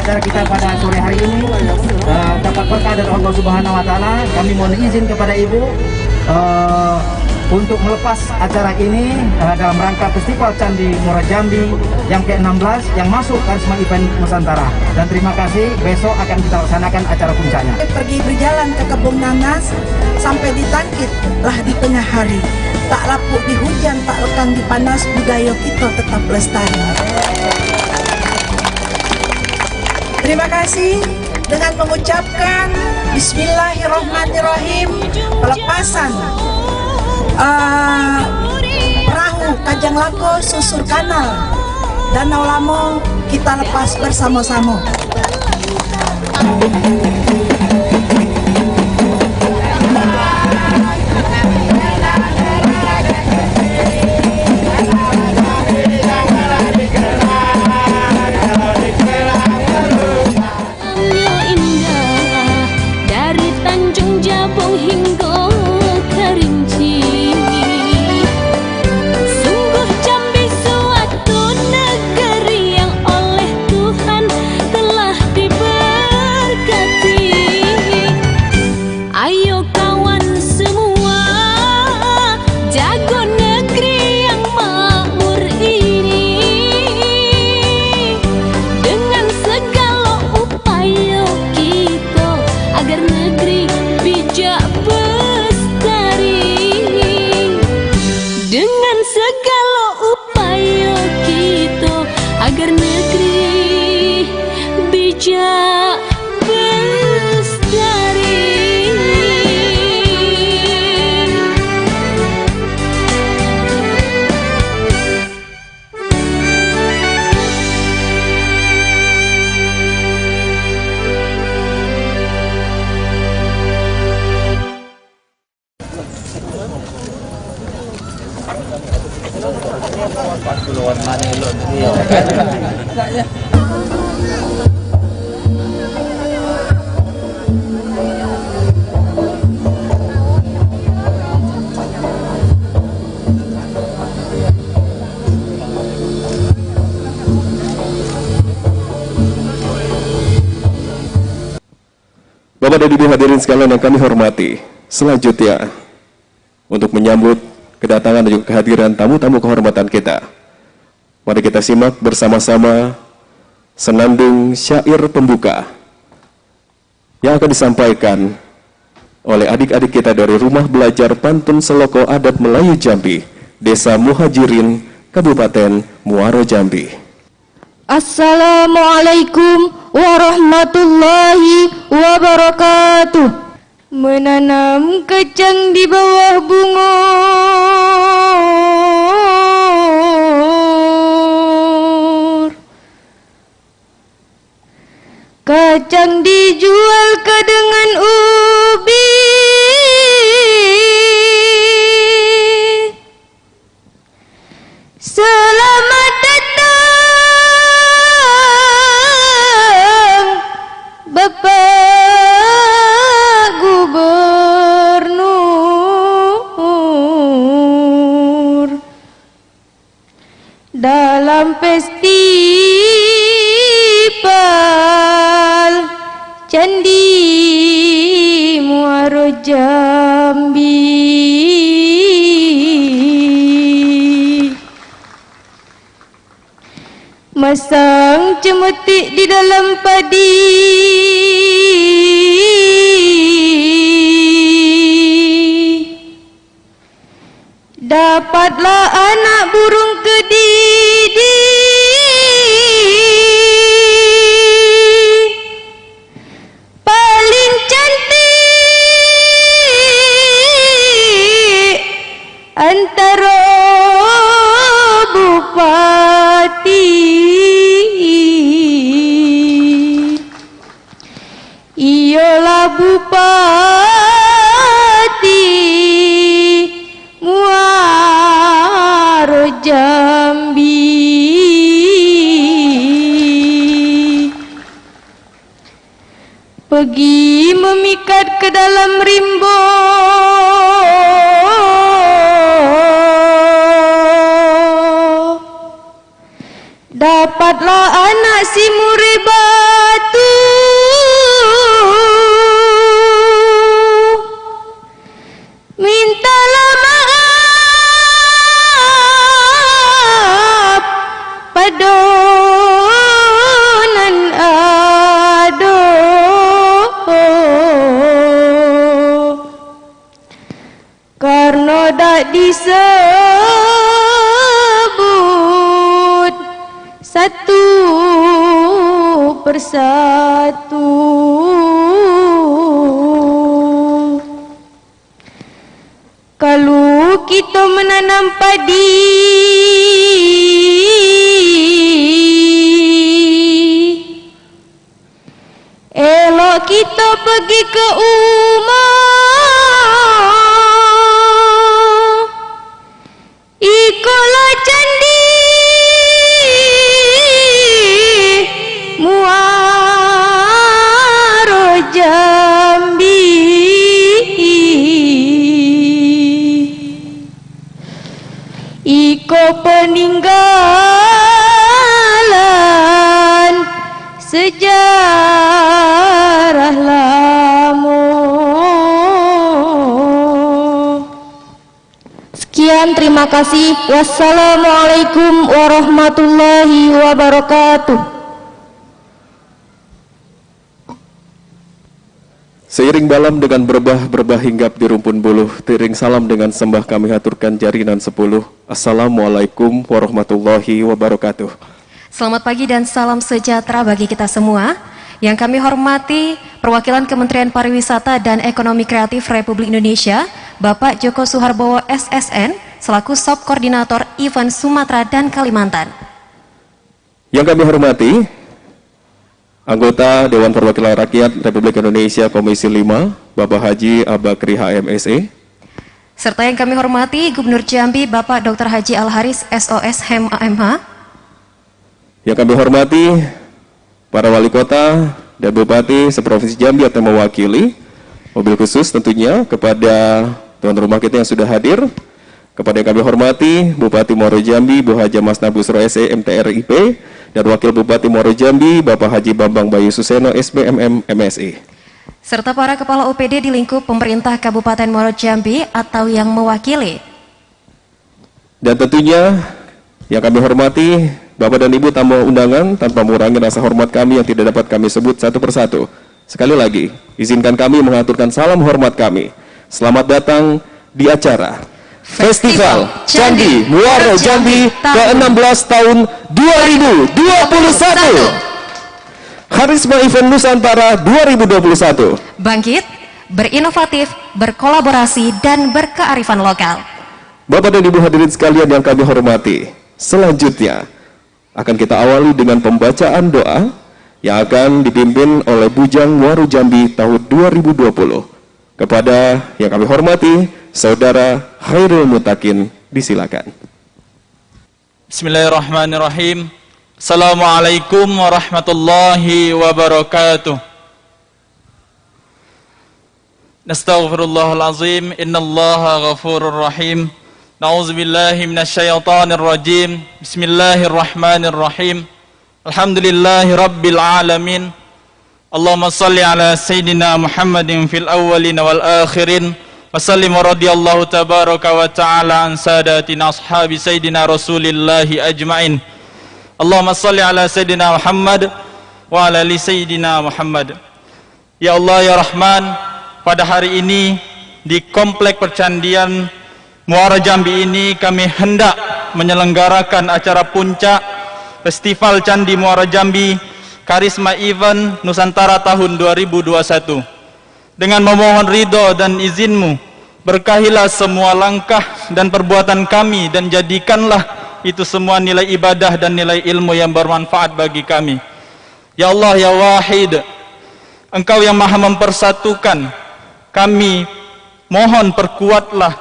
acara kita pada sore hari ini dapat berkah dari Allah Subhanahu Wa Taala. Kami mohon izin kepada Ibu untuk melepas acara ini dalam rangka Festival Candi Muara Jambi yang ke-16 yang masuk Karisma Event Nusantara. Dan terima kasih, besok akan kita laksanakan acara puncaknya. Pergi berjalan ke kebun nanas sampai ditangkitlah di tengah hari. Tak lapuk di hujan, tak lekang di panas, budaya kita tetap lestari. Terima kasih dengan mengucapkan Bismillahirrahmanirrahim, pelepasan perahu Kajang Lako susur kanal Danau Lamo kita lepas bersama-sama. Bapak dan Ibu hadirin sekalian yang kami hormati, selanjutnya untuk menyambut kedatangan dan juga kehadiran tamu-tamu kehormatan kita, mari kita simak bersama-sama senandung syair pembuka yang akan disampaikan oleh adik-adik kita dari Rumah Belajar Pantun Seloko Adat Melayu Jambi, Desa Muhajirin, Kabupaten Muaro Jambi. Assalamualaikum warahmatullahi wabarakatuh. Menanam kacang di bawah bunga, kacang dijual ke dengan ubi, selamat datang Bapak Gubernur dalam festival Candi Muaro Jambi. Masang cemetik di dalam padi, dapatlah anak burung kedidi, paling cantik antara bupati. Ialah Bupati Muaro Jambi. Pergi memikat ke dalam rimbo, dapatlah anak si Mureba, bersatu. Mintalah maaf padonan ado, karena dak disebut satu persatu. Kalau kita menanam padi, elok kita pergi ke rumah, ikolah candi Muaro Jambi. Iko peninggalan sejarah lama. Sekian, terima kasih. Wassalamualaikum warahmatullahi wabarakatuh. Seiring balam dengan berbah hinggap di rumpun buluh, tiring salam dengan sembah kami haturkan jarinan 10. Assalamualaikum warahmatullahi wabarakatuh. Selamat pagi dan salam sejahtera bagi kita semua. Yang kami hormati perwakilan Kementerian Pariwisata dan Ekonomi Kreatif Republik Indonesia, Bapak Joko Suharbowo SSN, selaku Sub Koordinator Event Sumatera dan Kalimantan. Yang kami hormati anggota Dewan Perwakilan Rakyat Republik Indonesia Komisi 5, Bapak Haji Abakri HMSE. Serta yang kami hormati Gubernur Jambi, Bapak Dr. Haji Al-Haris SOS HMH. Yang kami hormati para wali kota dan bupati seprovinsi Jambi atau mewakili, mobil khusus tentunya kepada tuan rumah kita yang sudah hadir. Kepada yang kami hormati Bupati Muaro Jambi, Bu Haja Mas Nabusro SE MTRIP, dan Wakil Bupati Muaro Jambi, Bapak Haji Bambang Bayu Suseno SBMM MSI. Serta para kepala UPD di lingkup pemerintah Kabupaten Muaro Jambi atau yang mewakili. Dan tentunya yang kami hormati Bapak dan Ibu tamu undangan, tanpa mengurangi rasa hormat kami yang tidak dapat kami sebut satu persatu. Sekali lagi, izinkan kami mengaturkan salam hormat kami. Selamat datang di acara Festival Candi Muaro Jambi ke-16 tahun 2021. Karisma Event Nusantara 2021. Bangkit, berinovatif, berkolaborasi, dan berkearifan lokal. Bapak dan Ibu hadirin sekalian yang kami hormati, selanjutnya akan kita awali dengan pembacaan doa yang akan dipimpin oleh Bujang Muaro Jambi tahun 2020. Kepada yang kami hormati, Saudara Khairul Mutakin, disilakan. Bismillahirrahmanirrahim. Assalamualaikum warahmatullahi wabarakatuh. Nastaghfirullahalazim. Innallaha ghafurur rahim. Na'udzubillahi minasyaitonir rajim. Bismillahirrahmanirrahim. Alhamdulillahi rabbil alamin. Allahumma salli ala sayyidina Muhammadin fil awwalin wal akhirin. Wasallim wa radiyallahu tabaraka wa ta'ala an sadatina ashabi sayyidina rasulillahi ajma'in. Allahumma salli ala sayyidina Muhammad wa ala li sayyidina Muhammad. Ya Allah ya Rahman, pada hari ini di Komplek Percandian Muaro Jambi ini kami hendak menyelenggarakan acara puncak Festival Candi Muaro Jambi Karisma Event Nusantara tahun 2021. Dengan memohon ridho dan izinmu, berkahilah semua langkah dan perbuatan kami dan jadikanlah itu semua nilai ibadah dan nilai ilmu yang bermanfaat bagi kami. Ya Allah ya Wahid, Engkau yang maha mempersatukan, kami mohon perkuatlah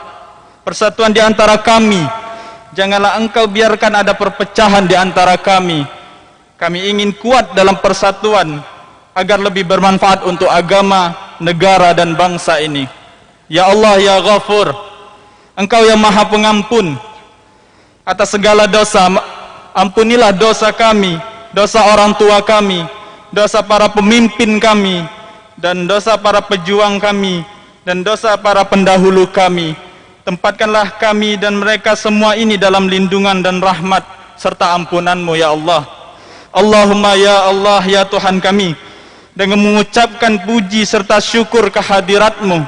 persatuan di antara kami. Janganlah Engkau biarkan ada perpecahan di antara kami. Kami ingin kuat dalam persatuan agar lebih bermanfaat untuk agama, negara dan bangsa ini. Ya Allah ya Ghafur, Engkau yang maha pengampun atas segala dosa. Ampunilah dosa kami, dosa orang tua kami, dosa para pemimpin kami, dan dosa para pejuang kami, dan dosa para pendahulu kami. Tempatkanlah kami dan mereka semua ini dalam lindungan dan rahmat serta ampunan-Mu ya Allah. Allahumma ya Allah ya Tuhan kami, dengan mengucapkan puji serta syukur kehadirat-Mu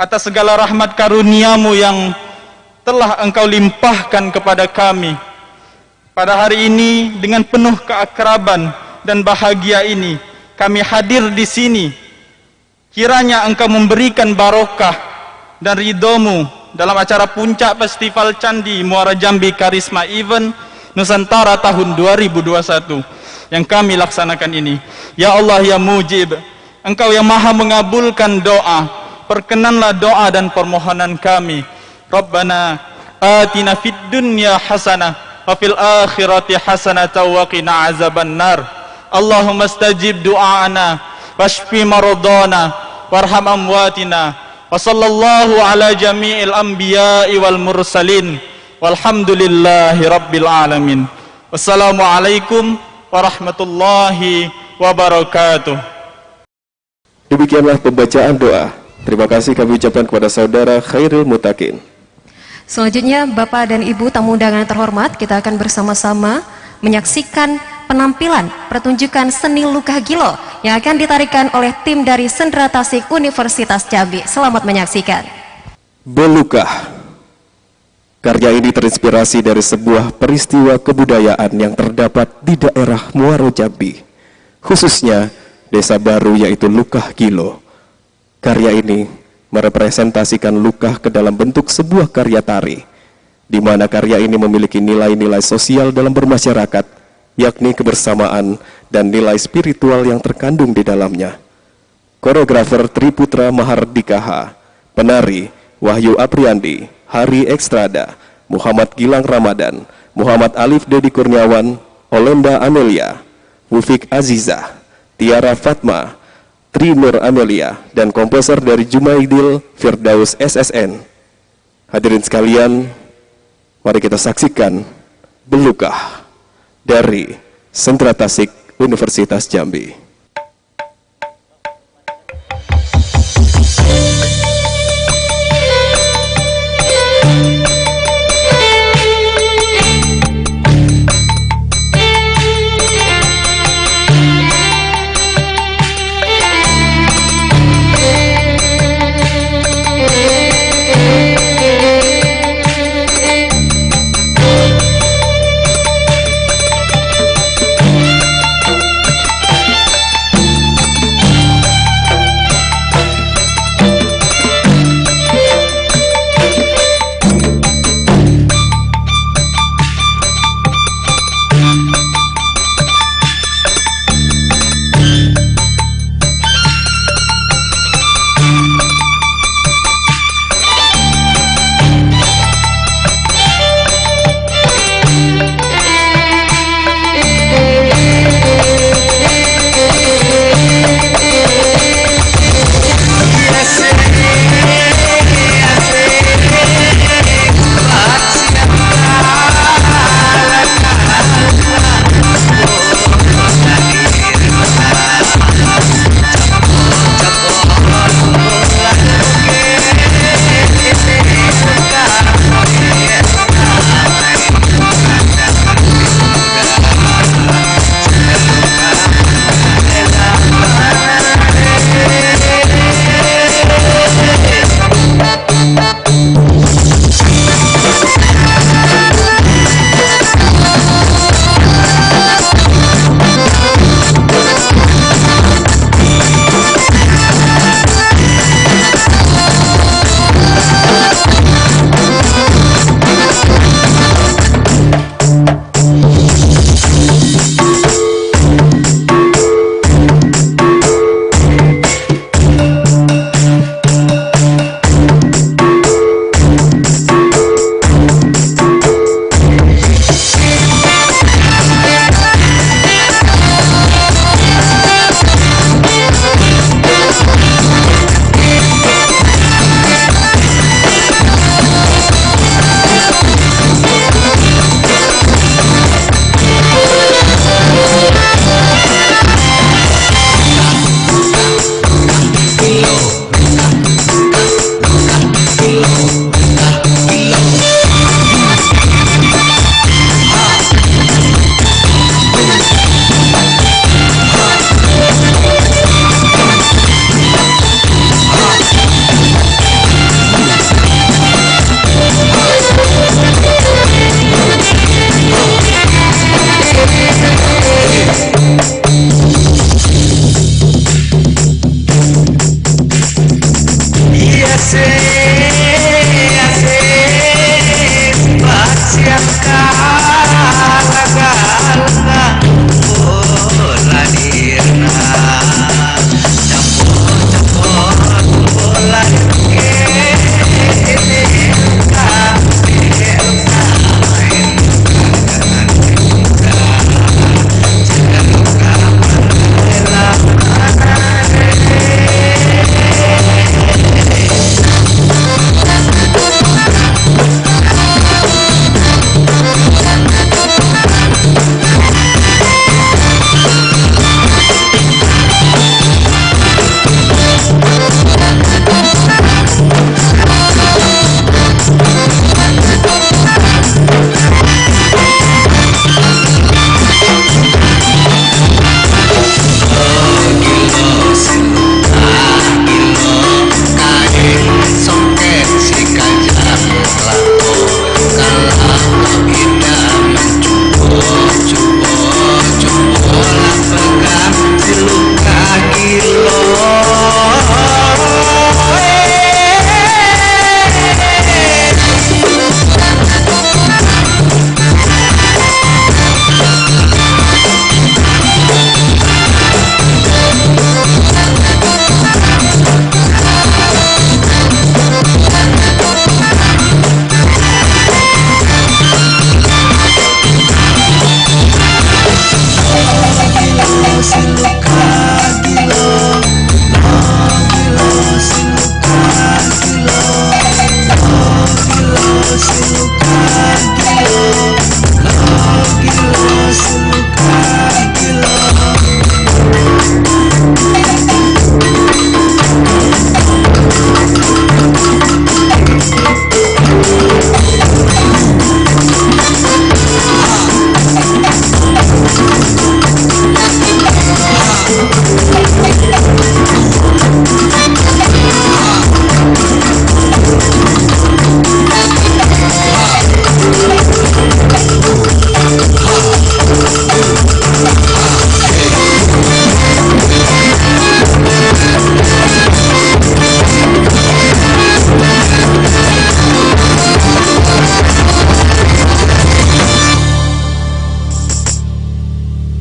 atas segala rahmat karunia-Mu yang telah Engkau limpahkan kepada kami. Pada hari ini dengan penuh keakraban dan bahagia ini kami hadir di sini. Kiranya Engkau memberikan barokah dan ridho-Mu dalam acara puncak Festival Candi Muara Jambi Karisma Event Nusantara tahun 2021 yang kami laksanakan ini. Ya Allah ya Mujib, Engkau yang maha mengabulkan doa, perkenanlah doa dan permohonan kami. Rabbana atina fid dunya hasanah wa fil akhirati hasanah wa qina azabannar. Allahumma stajib du'ana washfi maradana warham amwatina wa sallallahu ala jami'il anbiya'i wal mursalin walhamdulillahi rabbil alamin. Wassalamualaikum warahmatullahi wabarakatuh. Demikianlah pembacaan doa. Terima kasih kami ucapkan kepada saudara Khairul Mutakin. Selanjutnya, Bapak dan Ibu tamu undangan terhormat, kita akan bersama-sama menyaksikan penampilan pertunjukan seni Luka Gilo yang akan ditarikan oleh tim dari Sendra Tasik Universitas Jambi. Selamat menyaksikan. Belukah. Karya ini terinspirasi dari sebuah peristiwa kebudayaan yang terdapat di daerah Muaro Jambi, khususnya desa baru yaitu Lukah Gilo. Karya ini merepresentasikan lukah ke dalam bentuk sebuah karya tari, di mana karya ini memiliki nilai-nilai sosial dalam bermasyarakat, yakni kebersamaan dan nilai spiritual yang terkandung di dalamnya. Koreografer Triputra Mahardikaha, penari Wahyu Apriandi, Hari Ekstrada, Muhammad Gilang Ramadan, Muhammad Alif Dedi Kurniawan, Olenda Amelia, Wufik Azizah, Tiara Fatma, Tri Nur Amelia, dan komposer dari Jumaidil Firdaus SSN. Hadirin sekalian, mari kita saksikan Belukah dari Sendra Tasik Universitas Jambi.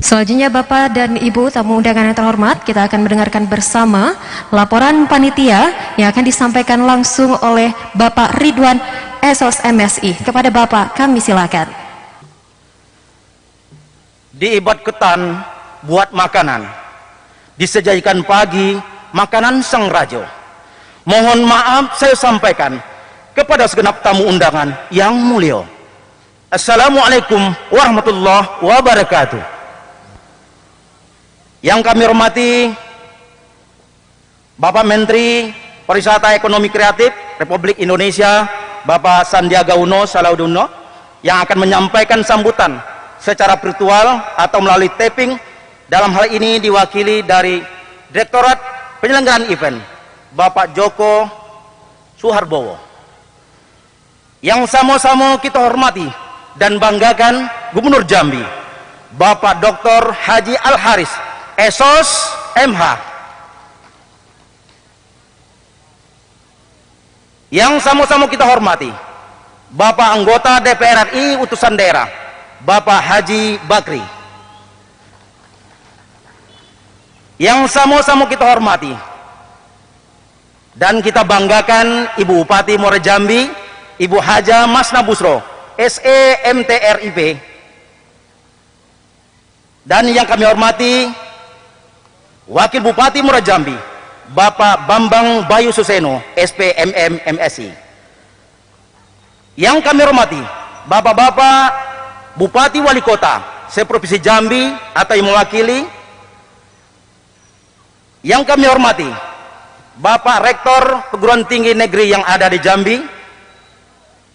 Selanjutnya Bapak dan Ibu tamu undangan yang terhormat, kita akan mendengarkan bersama laporan panitia yang akan disampaikan langsung oleh Bapak Ridwan Esos MSI. Kepada Bapak kami silakan. Diibat ketan buat makanan, disajikan pagi makanan sang raja. Mohon maaf saya sampaikan kepada segenap tamu undangan yang mulia. Assalamualaikum warahmatullahi wabarakatuh. Yang kami hormati Bapak Menteri Pariwisata Ekonomi Kreatif Republik Indonesia, Bapak Sandiaga Uno Salahuddin, yang akan menyampaikan sambutan secara virtual atau melalui taping. Dalam hal ini diwakili dari Direktorat Penyelenggaraan Event, Bapak Joko Suharbowo. Yang sama-sama kita hormati dan banggakan Gubernur Jambi, Bapak Dr. Haji Al-Haris Esos MH. Yang sama-sama kita hormati Bapak Anggota DPR RI Utusan Daerah, Bapak Haji Bakri. Yang sama-sama kita hormati dan kita banggakan Ibu Bupati Muara Jambi, Ibu Haja Masna Busro SE MTRIP. Dan yang kami hormati Wakil Bupati Muara Jambi, Bapak Bambang Bayu Suseno SPMM MSI. Yang kami hormati Bapak-bapak Bupati Wali Kota seprovinsi Jambi atau yang mewakili. Yang kami hormati Bapak Rektor Perguruan Tinggi Negeri yang ada di Jambi.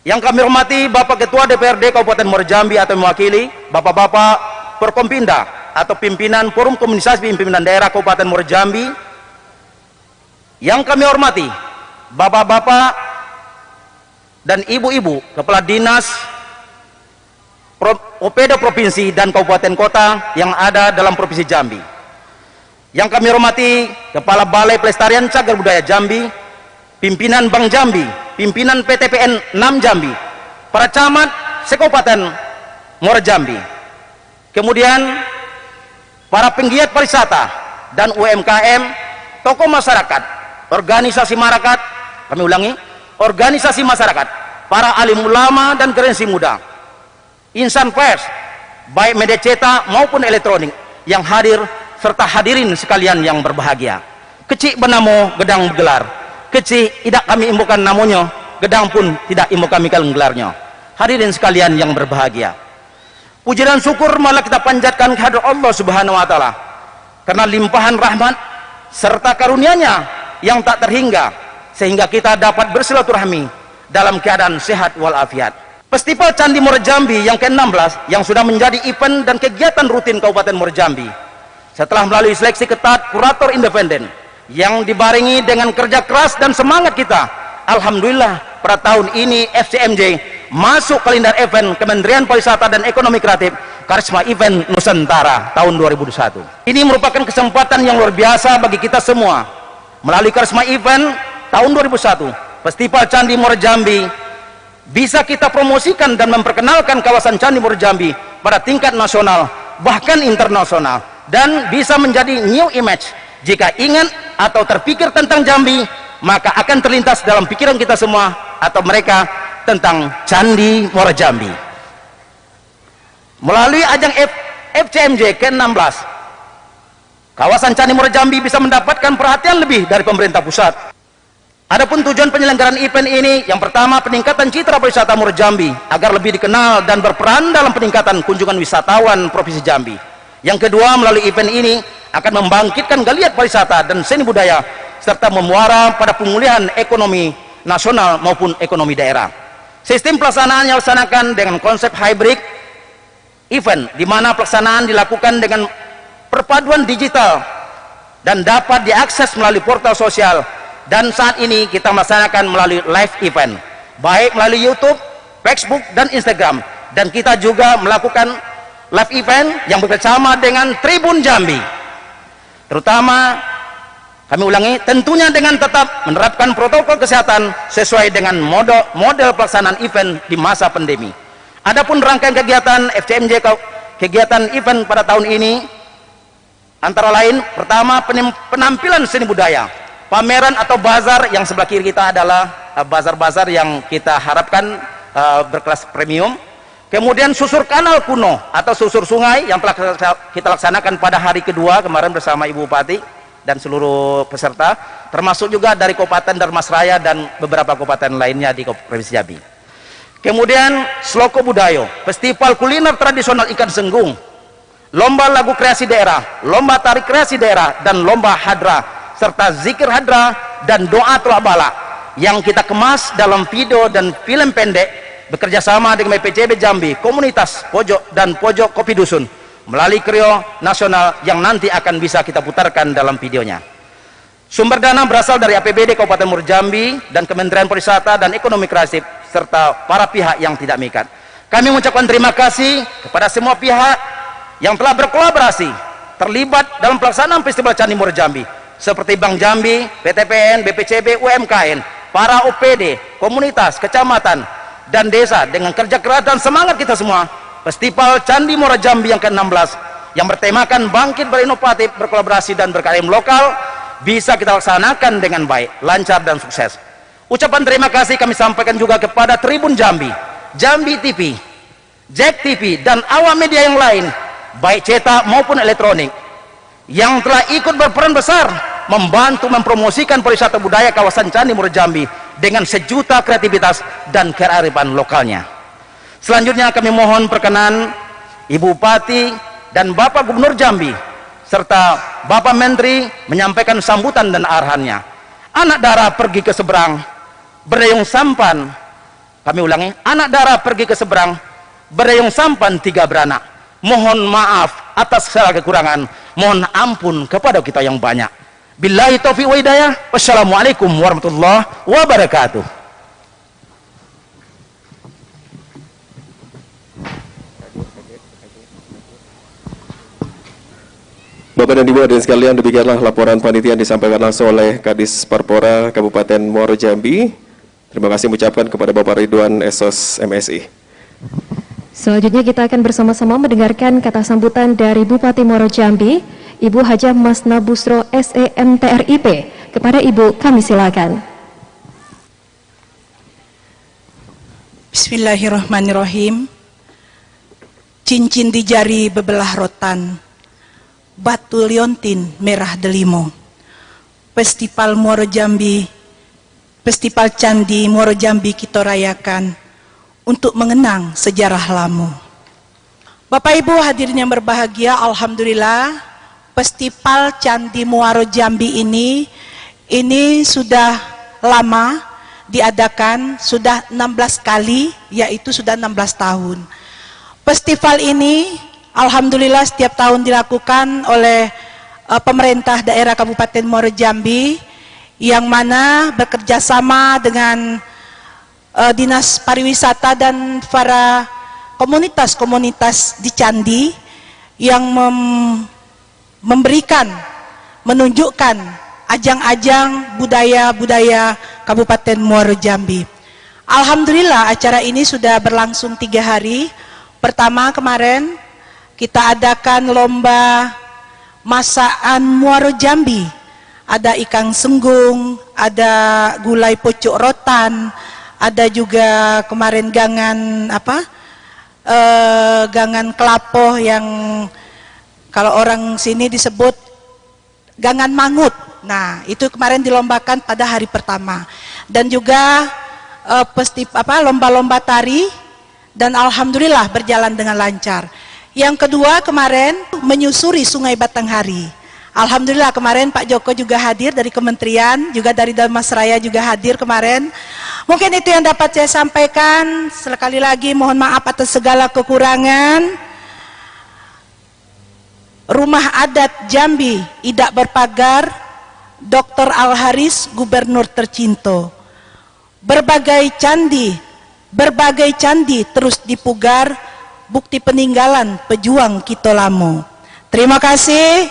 Yang kami hormati Bapak Ketua DPRD Kabupaten Muara Jambi atau mewakili, Bapak-bapak Perkompinda atau pimpinan Forum Komunisasi Pimpinan Daerah Kabupaten Muara Jambi. Yang kami hormati Bapak-bapak dan Ibu-ibu Kepala Dinas OPD Provinsi dan Kabupaten Kota yang ada dalam Provinsi Jambi. Yang kami hormati Kepala Balai Pelestarian Cagar Budaya Jambi, pimpinan Bank Jambi, pimpinan PTPN 6 Jambi, para camat sekabupaten Muara Jambi, kemudian para penggiat pariwisata dan UMKM, tokoh masyarakat, organisasi masyarakat, kami ulangi, organisasi masyarakat, para alim ulama dan generasi muda, insan pers, baik media cetak maupun elektronik yang hadir serta hadirin sekalian yang berbahagia. Kecik benamo gedang gelar, kecik tidak kami imbukan namanya, gedang pun tidak imbu kami gelarnya. Hadirin sekalian yang berbahagia, puji dan syukur malah kita panjatkan kehadirat Allah Subhanahu wa taala karena limpahan rahmat serta karunia-Nya yang tak terhingga sehingga kita dapat bersilaturahmi dalam keadaan sehat walafiat. Festival Candi Muara Jambi yang ke-16 yang sudah menjadi event dan kegiatan rutin Kabupaten Muara Jambi setelah melalui seleksi ketat kurator independen yang dibarengi dengan kerja keras dan semangat kita, alhamdulillah pada tahun ini FCMJ masuk kalender event Kementerian Pariwisata dan Ekonomi Kreatif Karisma Event Nusantara tahun 2021. Ini merupakan kesempatan yang luar biasa bagi kita semua. Melalui Karisma Event tahun 2001, Festival Candi Muara Jambi bisa kita promosikan dan memperkenalkan kawasan Candi Muara Jambi pada tingkat nasional bahkan internasional, dan bisa menjadi new image. Jika ingat atau terpikir tentang Jambi, maka akan terlintas dalam pikiran kita semua atau mereka tentang Candi Muara Jambi. Melalui ajang FCMJ ke-16, kawasan Candi Muara Jambi bisa mendapatkan perhatian lebih dari pemerintah pusat. Adapun tujuan penyelenggaraan event ini, yang pertama peningkatan citra pariwisata Muara Jambi agar lebih dikenal dan berperan dalam peningkatan kunjungan wisatawan Provinsi Jambi. Yang kedua, melalui event ini akan membangkitkan geliat pariwisata dan seni budaya serta memuara pada pemulihan ekonomi nasional maupun ekonomi daerah. Sistem pelaksanaan yang dilaksanakan dengan konsep hybrid event, di mana pelaksanaan dilakukan dengan perpaduan digital dan dapat diakses melalui portal sosial, dan saat ini kita melaksanakan melalui live event baik melalui YouTube, Facebook dan Instagram, dan kita juga melakukan live event yang bekerjasama dengan Tribun Jambi. Terutama kami ulangi, tentunya dengan tetap menerapkan protokol kesehatan sesuai dengan model pelaksanaan event di masa pandemi. Adapun rangkaian kegiatan FCMJ kegiatan event pada tahun ini antara lain, pertama penampilan seni budaya, pameran atau bazar yang sebelah kiri kita adalah bazar-bazar yang kita harapkan berkelas premium. Kemudian susur kanal kuno atau susur sungai yang telah kita laksanakan pada hari kedua kemarin bersama Ibu Bupati dan seluruh peserta, termasuk juga dari Kabupaten Darmasraya dan beberapa kabupaten lainnya di Provinsi Jambi. Kemudian Sloko Budayo, festival kuliner tradisional ikan senggung, lomba lagu kreasi daerah, lomba tari kreasi daerah, dan lomba hadra serta zikir hadra dan doa tolak bala yang kita kemas dalam video dan film pendek bekerjasama dengan BPCB Jambi, komunitas pojok dan pojok kopi dusun melalui Krio Nasional yang nanti akan bisa kita putarkan dalam videonya. Sumber dana berasal dari APBD Kabupaten Muara Jambi dan Kementerian Pariwisata dan Ekonomi Kreatif serta para pihak yang tidak mengikat. Kami mengucapkan terima kasih kepada semua pihak yang telah berkolaborasi terlibat dalam pelaksanaan Festival Candi Muara Jambi seperti Bank Jambi, PTPN, BPCB, UMKM, para OPD, komunitas, kecamatan dan desa. Dengan kerja keras dan semangat kita semua, Festival Candi Muara Jambi yang ke-16 yang bertemakan bangkit berinovatif, berkolaborasi dan berkarya lokal bisa kita laksanakan dengan baik, lancar dan sukses. Ucapan terima kasih kami sampaikan juga kepada Tribun Jambi, Jambi TV, Jack TV dan awak media yang lain baik cetak maupun elektronik yang telah ikut berperan besar membantu mempromosikan pariwisata budaya kawasan Candi Muara Jambi dengan sejuta kreativitas dan kearifan lokalnya. Selanjutnya kami mohon perkenan Ibu Bupati dan Bapak Gubernur Jambi serta Bapak Menteri menyampaikan sambutan dan arahannya. Anak darah pergi ke seberang, berdayung sampan. Kami ulangi, anak darah pergi ke seberang, berdayung sampan tiga beranak. Mohon maaf atas segala kekurangan, mohon ampun kepada kita yang banyak. Billahi taufiq wa hidayah. Wassalamualaikum warahmatullahi wabarakatuh. Bapak dan Ibu hadirin sekalian, demikianlah laporan panitia yang disampaikan langsung oleh Kadis Parpora Kabupaten Muaro Jambi. Terima kasih mengucapkan kepada Bapak Ridwan Esos MSI. Selanjutnya kita akan bersama-sama mendengarkan kata sambutan dari Bupati Muaro Jambi, Ibu Hajah Masna Busro SEMTRIP. Kepada Ibu kami silakan. Bismillahirrahmanirrahim. Cincin di jari bebelah rotan, batu liontin merah delimo. Festival Muaro Jambi, Festival Candi Muaro Jambi kita rayakan untuk mengenang sejarah lama. Bapak Ibu hadirin yang berbahagia, alhamdulillah Festival Candi Muaro Jambi ini sudah lama diadakan, sudah 16 kali, yaitu sudah 16 tahun. Festival ini alhamdulillah setiap tahun dilakukan oleh pemerintah daerah Kabupaten Muaro Jambi, yang mana bekerja sama dengan Dinas Pariwisata dan para komunitas-komunitas di Candi yang menunjukkan ajang-ajang budaya-budaya Kabupaten Muaro Jambi. Alhamdulillah acara ini sudah berlangsung 3 hari. Pertama kemarin kita adakan lomba masakan Muaro Jambi. Ada ikan senggung, ada gulai pucuk rotan, ada juga kemarin gangan gangan kelapo yang kalau orang sini disebut gangan mangut. Nah, itu kemarin dilombakan pada hari pertama. Dan juga lomba-lomba tari, dan alhamdulillah berjalan dengan lancar. Yang kedua kemarin menyusuri Sungai Batanghari. Alhamdulillah kemarin Pak Joko juga hadir dari kementerian, juga dari Damasraya juga hadir kemarin. Mungkin itu yang dapat saya sampaikan. Sekali lagi mohon maaf atas segala kekurangan. Rumah Adat Jambi Idak Berpagar, Dr. Al-Haris Gubernur tercinta. Berbagai candi terus dipugar, bukti peninggalan pejuang kita lamo. Terima kasih.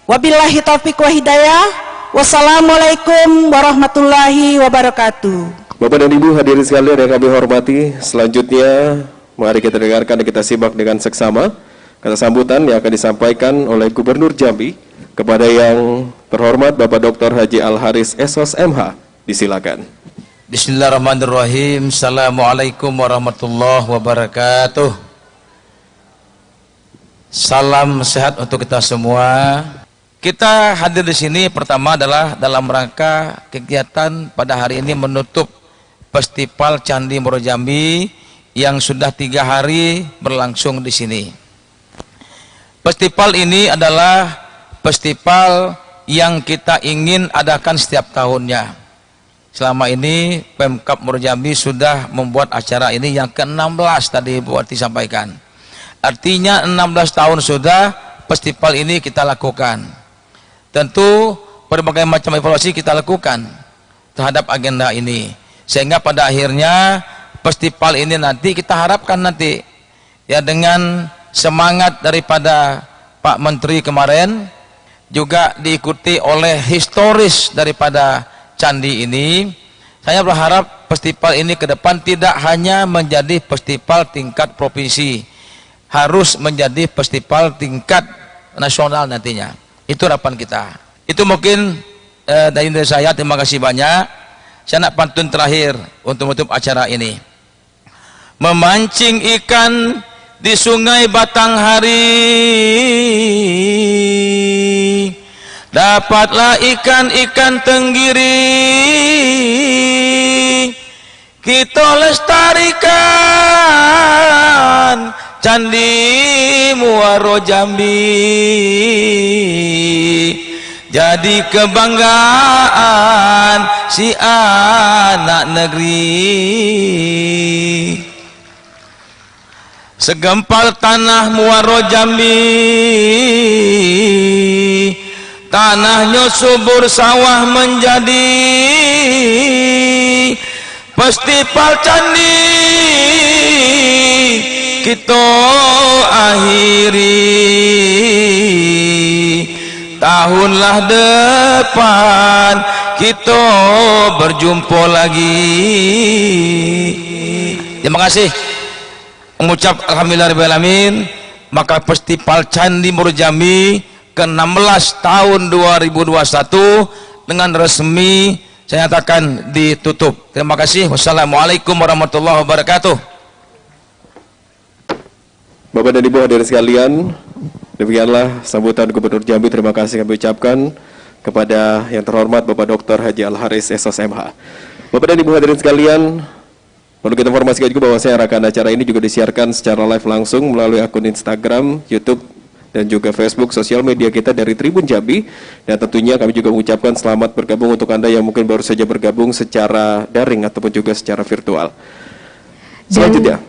Wabillahi taufiq wa hidayah. Wassalamualaikum warahmatullahi wabarakatuh. Bapak dan Ibu hadirin sekalian yang kami hormati, selanjutnya mari kita dengarkan dan kita simak dengan seksama kata sambutan yang akan disampaikan oleh Gubernur Jambi kepada yang terhormat Bapak Dr. Haji Al-Haris Esos MH. Disilakan. Bismillahirrahmanirrahim. Assalamualaikum warahmatullahi wabarakatuh. Salam sehat untuk kita semua. Kita hadir di sini pertama adalah dalam rangka kegiatan pada hari ini menutup Festival Candi Muaro Jambi yang sudah 3 hari berlangsung di sini. Festival ini adalah festival yang kita ingin adakan setiap tahunnya. Selama ini Pemkab Muaro Jambi sudah membuat acara ini yang ke-16 tadi Bupati sampaikan. Artinya 16 tahun sudah festival ini kita lakukan. Tentu berbagai macam evaluasi kita lakukan terhadap agenda ini, sehingga pada akhirnya festival ini nanti kita harapkan nanti ya dengan semangat daripada Pak Menteri kemarin, juga diikuti oleh historis daripada candi ini. Saya berharap festival ini ke depan tidak hanya menjadi festival tingkat provinsi, harus menjadi festival tingkat nasional nantinya. Itu harapan kita. Itu mungkin dari saya. Terima kasih banyak. Saya nak pantun terakhir untuk menutup acara ini. Memancing ikan di Sungai Batanghari, dapatlah ikan-ikan tenggiri, kita lestarikan Candi Muaro Jambi, jadi kebanggaan si anak negeri. Segempal tanah Muaro Jambi, tanahnya subur sawah menjadi. Festival Candi kita akhiri, tahunlah depan kita berjumpa lagi. Terima kasih. Mengucap alhamdulillahirrahmanirrahim. Maka Festival Candi Muaro Jambi ke-16 tahun 2021 dengan resmi saya nyatakan ditutup. Terima kasih. Wassalamualaikum warahmatullahi wabarakatuh. Bapak dan Ibu hadirin sekalian, demikianlah sambutan Gubernur Jambi. Terima kasih kami ucapkan kepada yang terhormat Bapak Dr. Haji Al-Haris SOS MH. Bapak dan Ibu hadirin sekalian, perlu kita informasikan juga bahwa rangkaian acara ini juga disiarkan secara live langsung melalui akun Instagram, YouTube, dan juga Facebook, sosial media kita dari Tribun Jambi. Dan tentunya kami juga mengucapkan selamat bergabung untuk Anda yang mungkin baru saja bergabung secara daring ataupun juga secara virtual. Selanjutnya.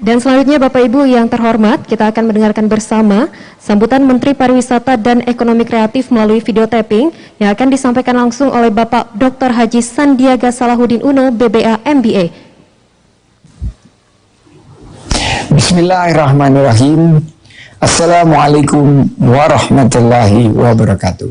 Dan selanjutnya Bapak Ibu yang terhormat, kita akan mendengarkan bersama sambutan Menteri Pariwisata dan Ekonomi Kreatif melalui video tapping yang akan disampaikan langsung oleh Bapak Dr. Haji Sandiaga Salahuddin Uno, BBA MBA. Bismillahirrahmanirrahim. Assalamualaikum warahmatullahi wabarakatuh.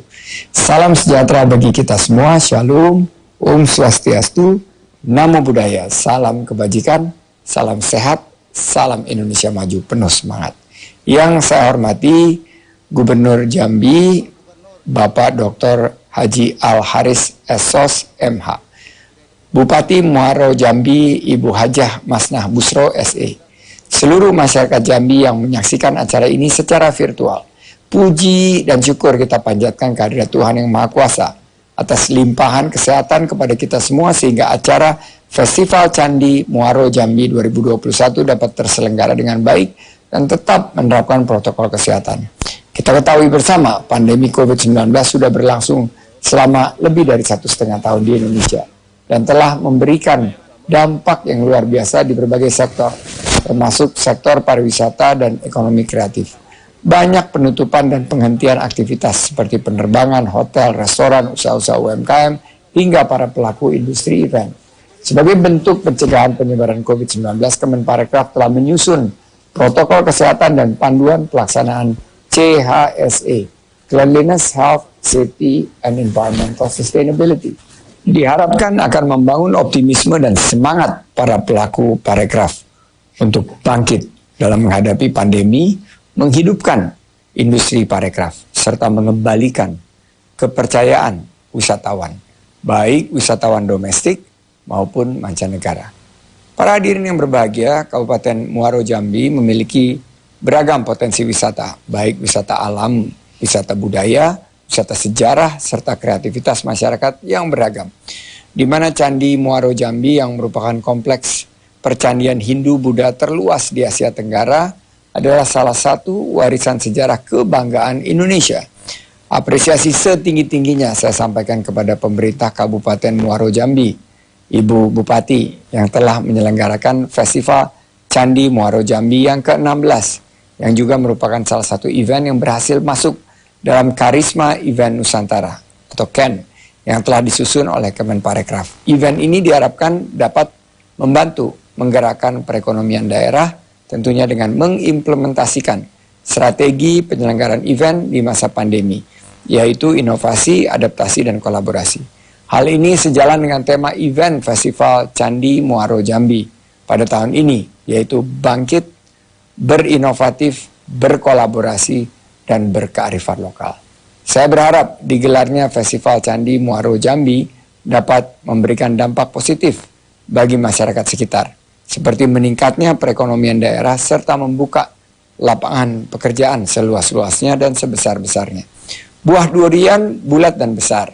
Salam sejahtera bagi kita semua. Shalom, Om Swastiastu, Namo Buddhaya, salam kebajikan, salam sehat, salam Indonesia maju, penuh semangat. Yang saya hormati Gubernur Jambi, Bapak Dr. Haji Al-Haris SOS MH, Bupati Muaro Jambi, Ibu Hajah Masnah Busro SE, seluruh masyarakat Jambi yang menyaksikan acara ini secara virtual. Puji dan syukur kita panjatkan kehadirat Tuhan Yang Maha Kuasa atas limpahan kesehatan kepada kita semua sehingga acara Festival Candi Muaro Jambi 2021 dapat terselenggara dengan baik dan tetap menerapkan protokol kesehatan. Kita ketahui bersama pandemi COVID-19 sudah berlangsung selama lebih dari 1,5 tahun di Indonesia dan telah memberikan dampak yang luar biasa di berbagai sektor, termasuk sektor pariwisata dan ekonomi kreatif. Banyak penutupan dan penghentian aktivitas seperti penerbangan, hotel, restoran, usaha-usaha UMKM, hingga para pelaku industri event. Sebagai bentuk pencegahan penyebaran COVID-19, Kemenparekraf telah menyusun protokol kesehatan dan panduan pelaksanaan CHSE, Cleanliness, Health, Safety, and Environmental Sustainability. Diharapkan akan membangun optimisme dan semangat para pelaku parekraf untuk bangkit dalam menghadapi pandemi, menghidupkan industri parekraf, serta mengembalikan kepercayaan wisatawan, baik wisatawan domestik maupun mancanegara. Para hadirin yang berbahagia, Kabupaten Muaro Jambi memiliki beragam potensi wisata, baik wisata alam, wisata budaya, wisata sejarah, serta kreativitas masyarakat yang beragam. Di mana Candi Muaro Jambi yang merupakan kompleks percandian Hindu-Buddha terluas di Asia Tenggara adalah salah satu warisan sejarah kebanggaan Indonesia. Apresiasi setinggi-tingginya saya sampaikan kepada pemerintah Kabupaten Muaro Jambi, Ibu Bupati yang telah menyelenggarakan Festival Candi Muaro Jambi yang ke-16, yang juga merupakan salah satu event yang berhasil masuk dalam Karisma Event Nusantara atau KEN yang telah disusun oleh Kemenparekraf. Event ini diharapkan dapat membantu menggerakkan perekonomian daerah, tentunya dengan mengimplementasikan strategi penyelenggaraan event di masa pandemi, yaitu inovasi, adaptasi, dan kolaborasi. Hal ini sejalan dengan tema event Festival Candi Muaro Jambi pada tahun ini, yaitu bangkit, berinovatif, berkolaborasi, dan berkearifan lokal. Saya berharap digelarnya Festival Candi Muaro Jambi dapat memberikan dampak positif bagi masyarakat sekitar, seperti meningkatnya perekonomian daerah serta membuka lapangan pekerjaan seluas-luasnya dan sebesar-besarnya. Buah durian bulat dan besar,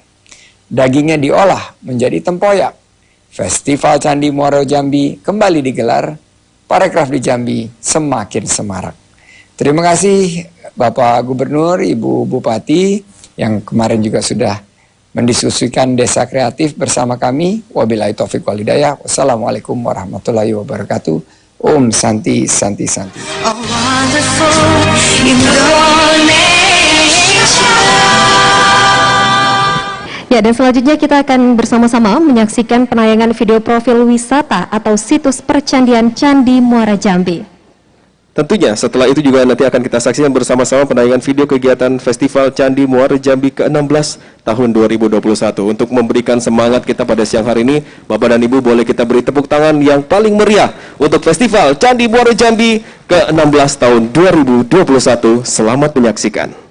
dagingnya diolah menjadi tempoyak. Festival Candi Muaro Jambi kembali digelar, Parekraf di Jambi semakin semarak. Terima kasih Bapak Gubernur, Ibu Bupati yang kemarin juga sudah mendiskusikan desa kreatif bersama kami. Wabillahi taufiq wal hidayah. Wassalamualaikum warahmatullahi wabarakatuh. Om Santi Santi Santi. Ya, dan selanjutnya kita akan bersama-sama menyaksikan penayangan video profil wisata atau situs percandian Candi Muara Jambi. Tentunya setelah itu juga nanti akan kita saksikan bersama-sama penayangan video kegiatan Festival Candi Muara Jambi ke-16 tahun 2021. Untuk memberikan semangat kita pada siang hari ini, Bapak dan Ibu boleh kita beri tepuk tangan yang paling meriah untuk Festival Candi Muara Jambi ke-16 tahun 2021. Selamat menyaksikan.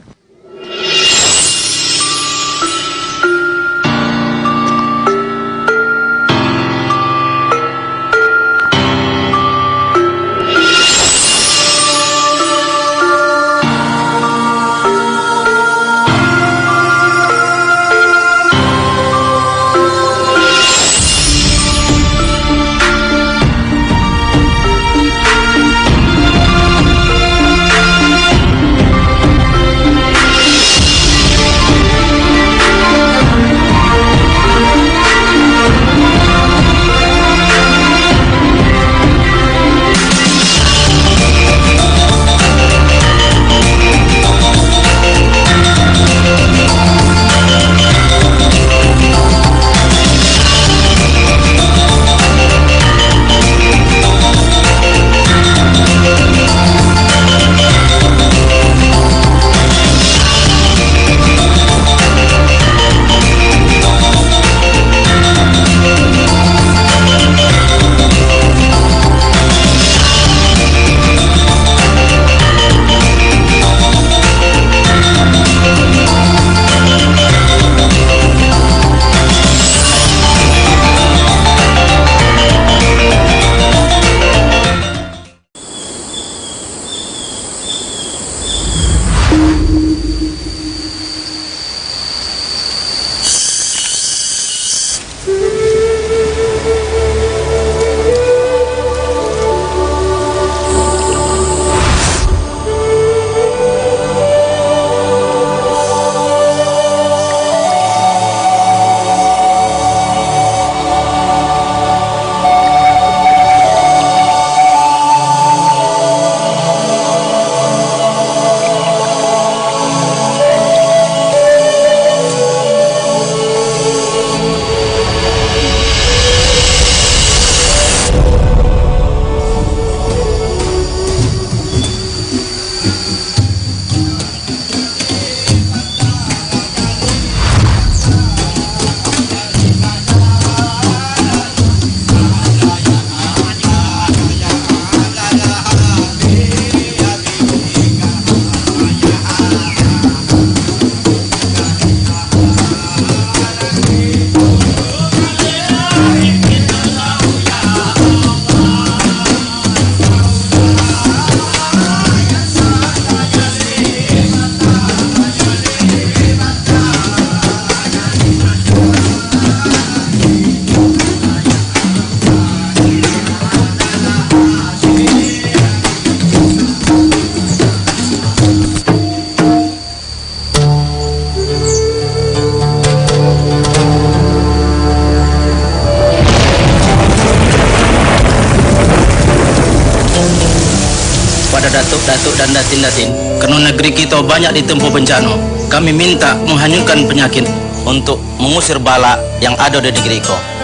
datuk dan datin-datin, karena negeri kita banyak ditempuh bencana. Kami minta menghanyutkan penyakit untuk mengusir bala yang ada di negeri kita.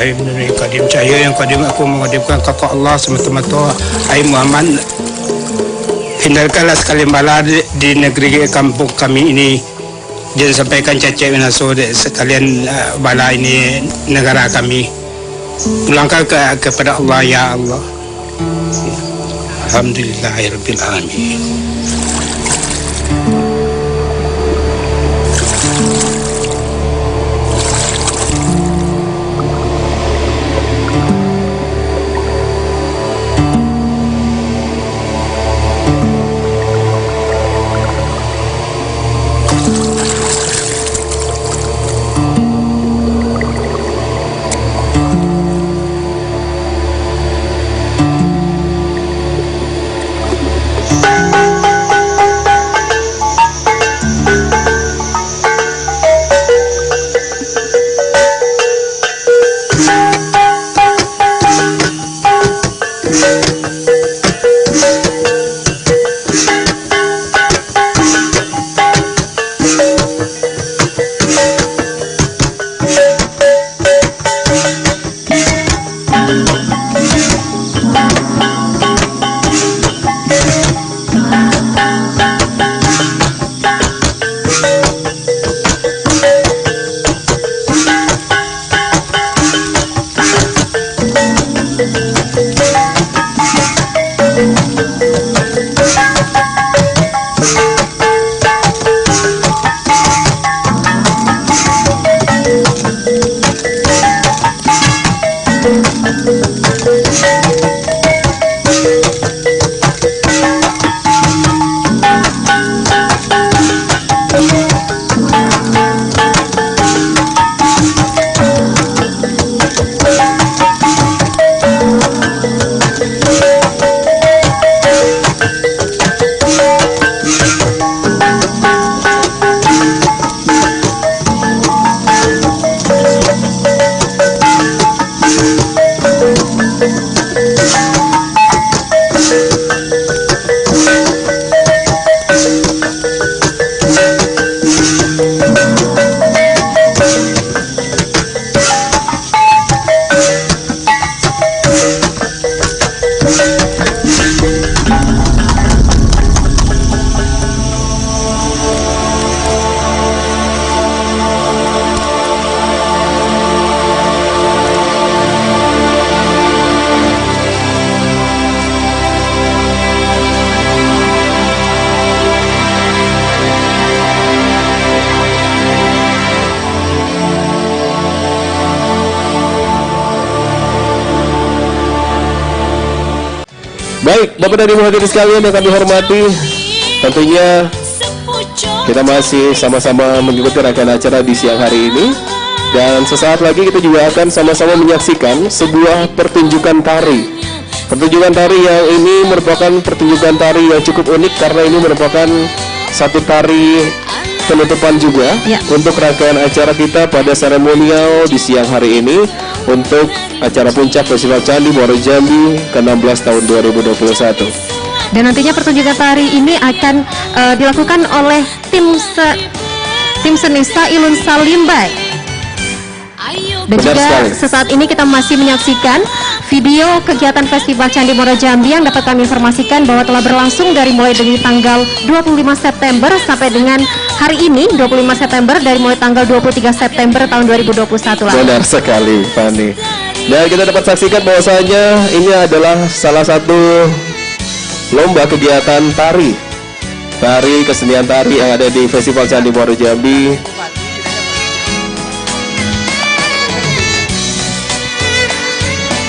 Hai menurut Qadim saya yang Qadim aku mengadimkan kakak Allah semata-mata. Hai Muhammad, hindarkanlah sekali bala di negeri kampung kami ini. Jangan sampaikan cacat minaso sekalian bala ini negara kami. Pulangkan kepada Allah ya Allah. Alhamdulillahirabbil alamin. Baik, Bapak dan Ibu hadirin sekalian yang kami hormati, tentunya kita masih sama-sama mengikuti rangkaian acara di siang hari ini. Dan sesaat lagi kita juga akan sama-sama menyaksikan sebuah pertunjukan tari. Pertunjukan tari yang ini merupakan pertunjukan tari yang cukup unik karena ini merupakan satu tari penutupan juga untuk rangkaian acara kita pada seremonial di siang hari ini untuk acara puncak Festival Candi Muara Jambi ke-16 tahun 2021. Dan nantinya pertunjukan tari ini akan dilakukan oleh tim seni Sailun Salimbai. Dan benar juga sekali. sesaat ini kita masih menyaksikan video kegiatan Festival Candi Muara Jambi yang dapat kami informasikan bahwa telah berlangsung dari mulai dari tanggal 25 September sampai dengan hari ini 25 September, dari mulai tanggal 23 September tahun 2021 lalu. Benar sekali, Fani. Dan kita dapat saksikan bahwasanya ini adalah salah satu lomba kegiatan tari kesenian tari yang ada di Festival Candi Muara Jambi.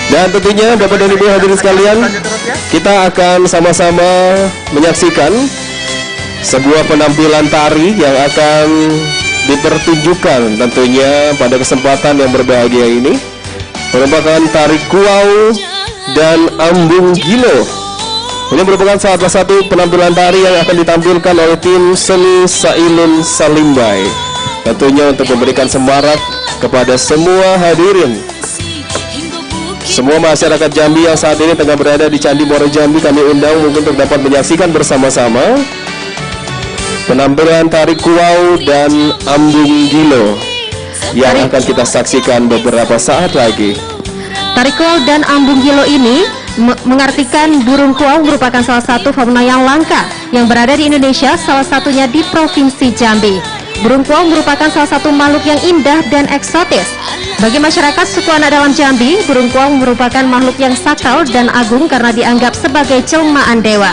Dan tentunya Bapak dan Ibu hadirin sekalian, kita akan sama-sama menyaksikan sebuah penampilan tari yang akan dipertunjukkan tentunya pada kesempatan yang berbahagia ini, merupakan tari kuau dan ambung gilo. Ini merupakan salah satu penampilan tari yang akan ditampilkan oleh tim seni Sailun Salimbai, tentunya untuk memberikan semarak kepada semua hadirin, semua masyarakat Jambi yang saat ini tengah berada di Candi Muara Jambi. Kami undang mungkin untuk dapat menyaksikan bersama-sama penampilan tari kuau dan ambung gilo. yang akan kita saksikan beberapa saat lagi. Tari kuau dan ambung gilo ini mengartikan burung kuau merupakan salah satu fauna yang langka yang berada di Indonesia, salah satunya di Provinsi Jambi. Burung kuau merupakan salah satu makhluk yang indah dan eksotis. Bagi masyarakat suku anak dalam Jambi, burung kuau merupakan makhluk yang sakral dan agung karena dianggap sebagai jelmaan dewa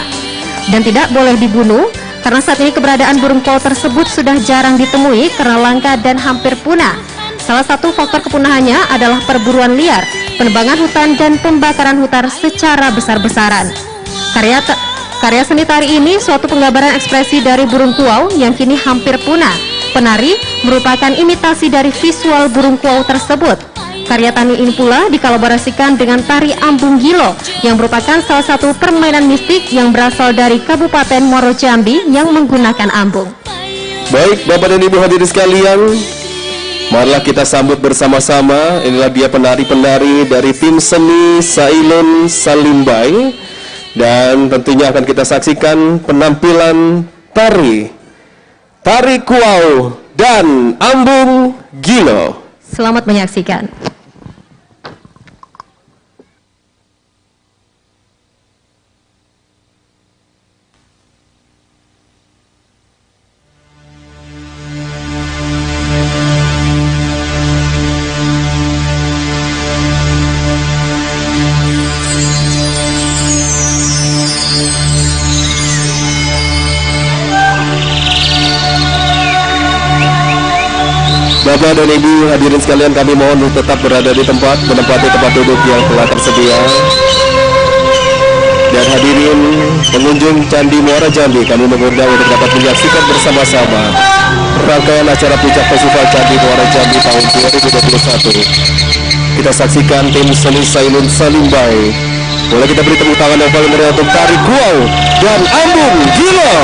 dan tidak boleh dibunuh. Karena saat ini keberadaan burung kuau tersebut sudah jarang ditemui karena langka dan hampir punah. Salah satu faktor kepunahannya adalah perburuan liar, penebangan hutan, dan pembakaran hutan secara besar-besaran. Karya seni tari ini suatu penggambaran ekspresi dari burung kuau yang kini hampir punah. Penari merupakan imitasi dari visual burung kuau tersebut. Karya tani ini pula dikolaborasikan dengan tari ambung gilo yang merupakan salah satu permainan mistik yang berasal dari Kabupaten Muaro Jambi yang menggunakan ambung. Baik, Bapak dan Ibu hadirin sekalian, marilah kita sambut bersama-sama. Inilah dia penari-penari dari tim seni Sailun Salimbai, dan tentunya akan kita saksikan penampilan tari kuau dan ambung gilo. Selamat menyaksikan. Bapak dan Ibu hadirin sekalian, kami mohon untuk tetap berada di tempat, menempati tempat duduk yang telah tersedia. Dan hadirin pengunjung Candi Muara Jambi, kami mengundang untuk dapat menyaksikan bersama-sama rangkaian acara puncak Festival Candi Muara Jambi tahun 2021. Kita saksikan tim seni Sailun Salimbai. Boleh kita beri tepuk tangan yang paling meriah untuk tari kuau dan ambung gilo.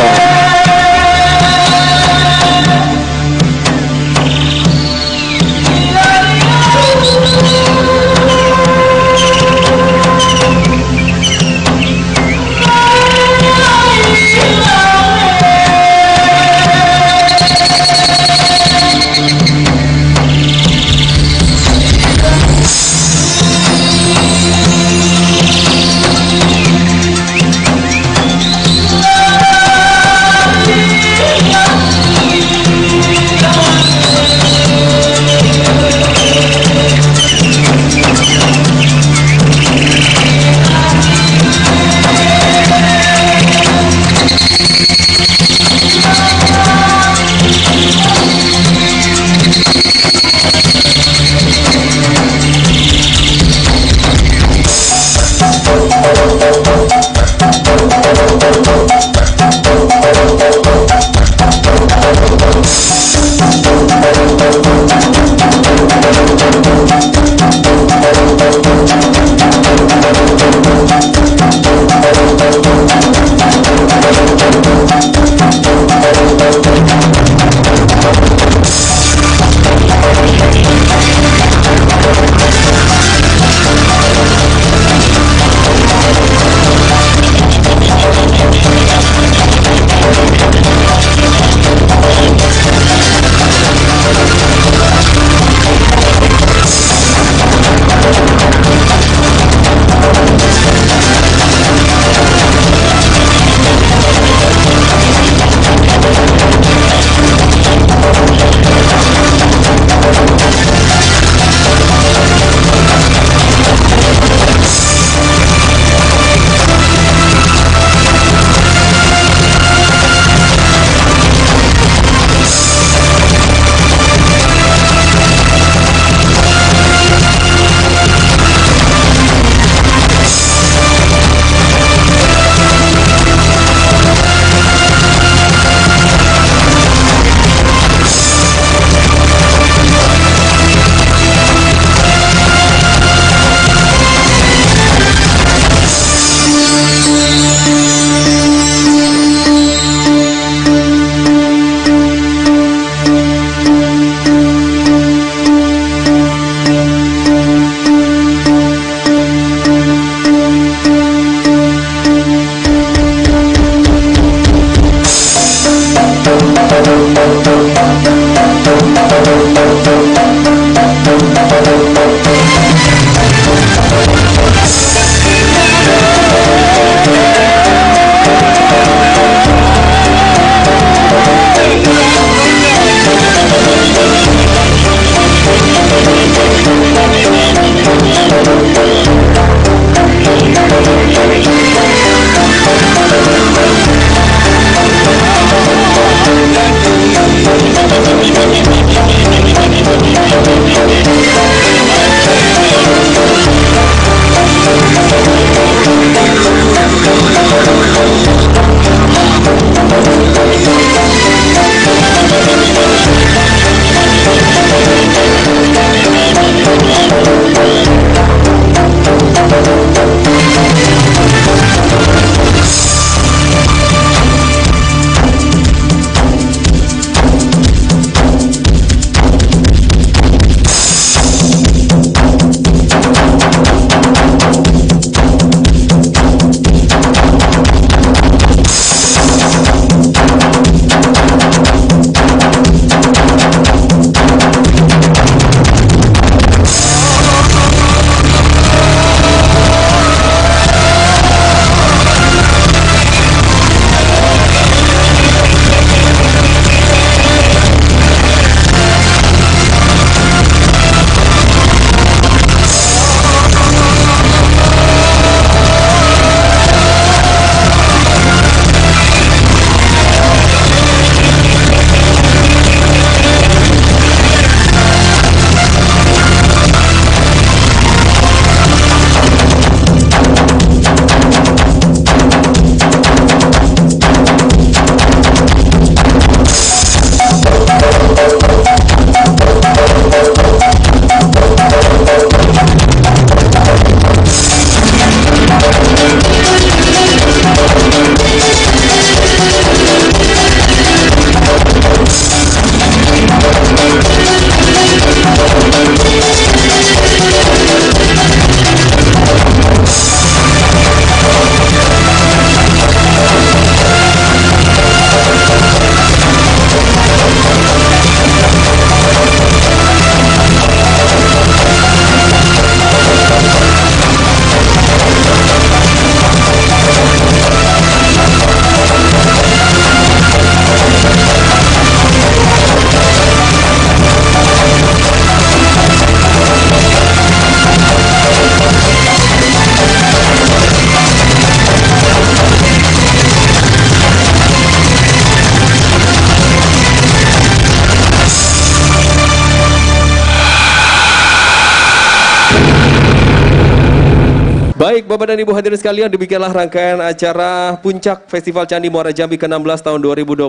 Baik, Bapak dan Ibu hadirin sekalian, demikianlah rangkaian acara Puncak Festival Candi Muara Jambi ke-16 tahun 2021.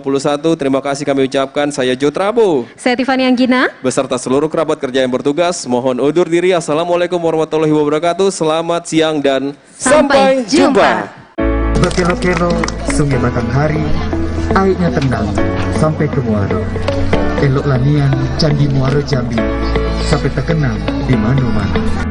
Terima kasih kami ucapkan. Saya Jo Trabo. Saya Tiffany Anggina. Beserta seluruh kerabat kerja yang bertugas, mohon undur diri. Assalamualaikum warahmatullahi wabarakatuh. Selamat siang dan sampai jumpa. Berkelo-kelo Sungai Batanghari, airnya tenang sampai ke muara. Elok lanian Candi Muara Jambi sampai terkenal di mana-mana.